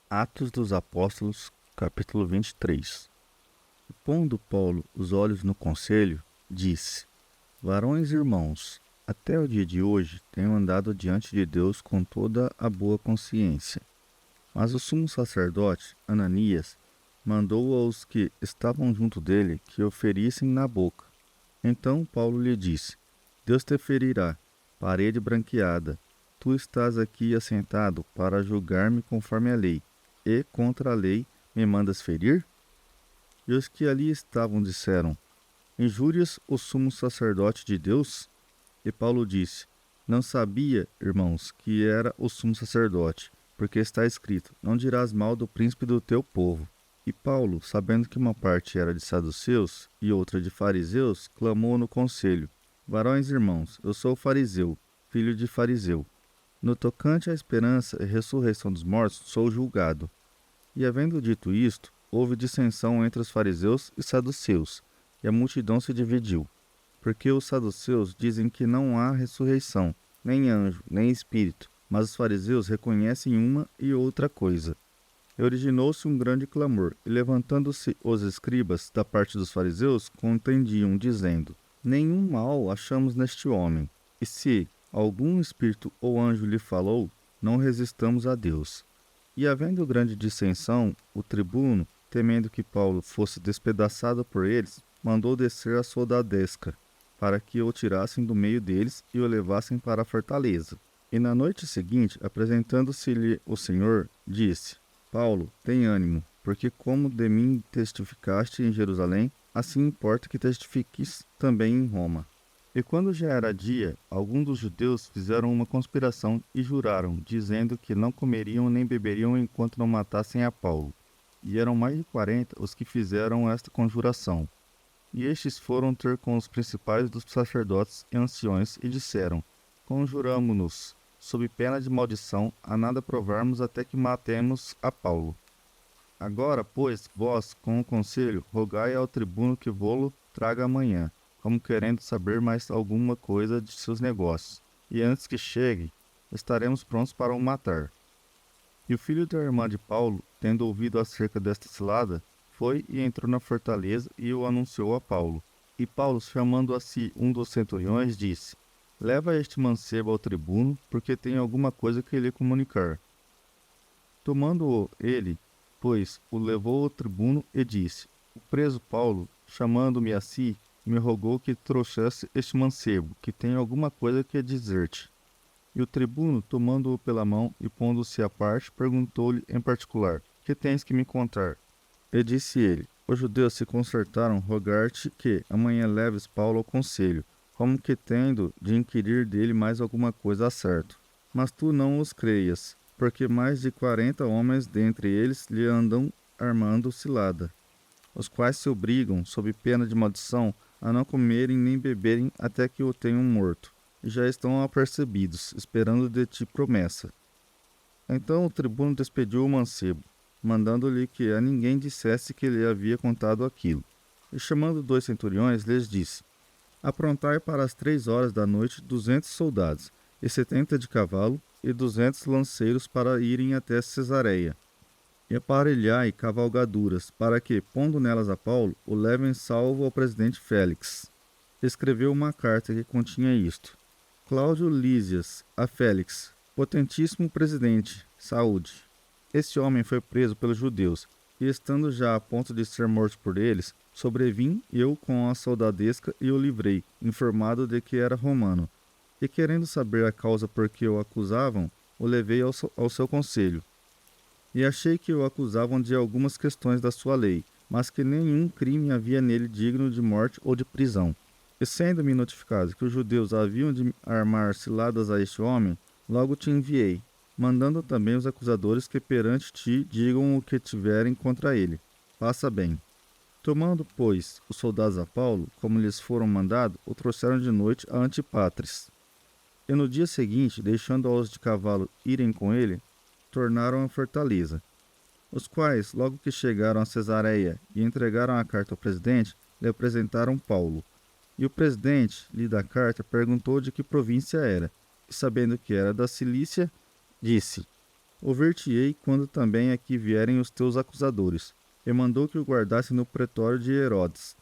Atos dos Apóstolos, capítulo 23. E pondo Paulo os olhos no conselho, disse: Varões e irmãos, até o dia de hoje tenho andado diante de Deus com toda a boa consciência. Mas o sumo sacerdote, Ananias, mandou aos que estavam junto dele que o ferissem na boca. Então Paulo lhe disse: Deus te ferirá, parede branqueada. Tu estás aqui assentado para julgar-me conforme a lei, e contra a lei me mandas ferir? E os que ali estavam disseram: Injúrias o sumo sacerdote de Deus? E Paulo disse: Não sabia, irmãos, que era o sumo sacerdote, porque está escrito: Não dirás mal do príncipe do teu povo. E Paulo, sabendo que uma parte era de saduceus e outra de fariseus, clamou no conselho: Varões e irmãos, eu sou fariseu, filho de fariseu. No tocante à esperança e ressurreição dos mortos, sou julgado. E havendo dito isto, houve dissensão entre os fariseus e saduceus, e a multidão se dividiu. Porque os saduceus dizem que não há ressurreição, nem anjo, nem espírito, mas os fariseus reconhecem uma e outra coisa. E originou-se um grande clamor, e levantando-se os escribas da parte dos fariseus, contendiam, dizendo: Nenhum mal achamos neste homem, e se algum espírito ou anjo lhe falou, não resistamos a Deus. E havendo grande dissensão, o tribuno, temendo que Paulo fosse despedaçado por eles, mandou descer a soldadesca, para que o tirassem do meio deles e o levassem para a fortaleza. E na noite seguinte, apresentando-se-lhe o Senhor, disse: Paulo, tem ânimo, porque como de mim testificaste em Jerusalém, assim importa que testifiques também em Roma. E quando já era dia, alguns dos judeus fizeram uma conspiração e juraram, dizendo que não comeriam nem beberiam enquanto não matassem a Paulo. E eram mais de 40 os que fizeram esta conjuração. E estes foram ter com os principais dos sacerdotes e anciões e disseram: Conjuramo-nos, sob pena de maldição, a nada provarmos até que matemos a Paulo. Agora, pois, vós, com o conselho, rogai ao tribuno que vô-lo traga amanhã, como querendo saber mais alguma coisa de seus negócios, e antes que chegue, estaremos prontos para o matar. E o filho da irmã de Paulo, tendo ouvido acerca desta cilada, foi e entrou na fortaleza e o anunciou a Paulo. E Paulo, chamando a si um dos centuriões, disse: Leva este mancebo ao tribuno, porque tem alguma coisa que lhe comunicar. Tomando-o ele, pois, o levou ao tribuno e disse: O preso Paulo, chamando-me a si, me rogou que trouxesse este mancebo, que tem alguma coisa que dizer-te. E o tribuno, tomando-o pela mão e pondo-se à parte, perguntou-lhe em particular: Que tens que me contar? E disse ele: Os judeus se concertaram rogar-te que amanhã leves Paulo ao conselho, como que tendo de inquirir dele mais alguma coisa a certo. Mas tu não os creias, porque mais de 40 homens dentre eles lhe andam armando cilada, os quais se obrigam, sob pena de maldição, a não comerem nem beberem até que o tenham morto, e já estão apercebidos, esperando de ti promessa. Então o tribuno despediu o mancebo, mandando-lhe que a ninguém dissesse que lhe havia contado aquilo. E chamando 2 centuriões, lhes disse: Aprontai para as 3 horas da noite 200 soldados, e 70 de cavalo, e 200 lanceiros para irem até Cesareia. E aparelhai cavalgaduras, para que, pondo nelas a Paulo, o levem salvo ao presidente Félix. Escreveu uma carta que continha isto: Cláudio Lísias, a Félix, potentíssimo presidente, saúde. Este homem foi preso pelos judeus, e estando já a ponto de ser morto por eles, sobrevim eu com a soldadesca e o livrei, informado de que era romano. E querendo saber a causa por que o acusavam, o levei ao seu conselho. E achei que o acusavam de algumas questões da sua lei, mas que nenhum crime havia nele digno de morte ou de prisão. E sendo-me notificado que os judeus haviam de armar ciladas a este homem, logo te enviei, mandando também os acusadores que perante ti digam o que tiverem contra ele. Faça bem. Tomando, pois, os soldados a Paulo, como lhes foram mandado, o trouxeram de noite a Antipatres. E no dia seguinte, deixando-os de cavalo irem com ele, tornaram à fortaleza. Os quais, logo que chegaram a Cesareia e entregaram a carta ao presidente, lhe apresentaram Paulo. E o presidente, lida a carta, perguntou de que província era, e sabendo que era da Cilícia, disse: Ouvir-te-ei quando também aqui vierem os teus acusadores. E mandou que o guardasse no pretório de Herodes.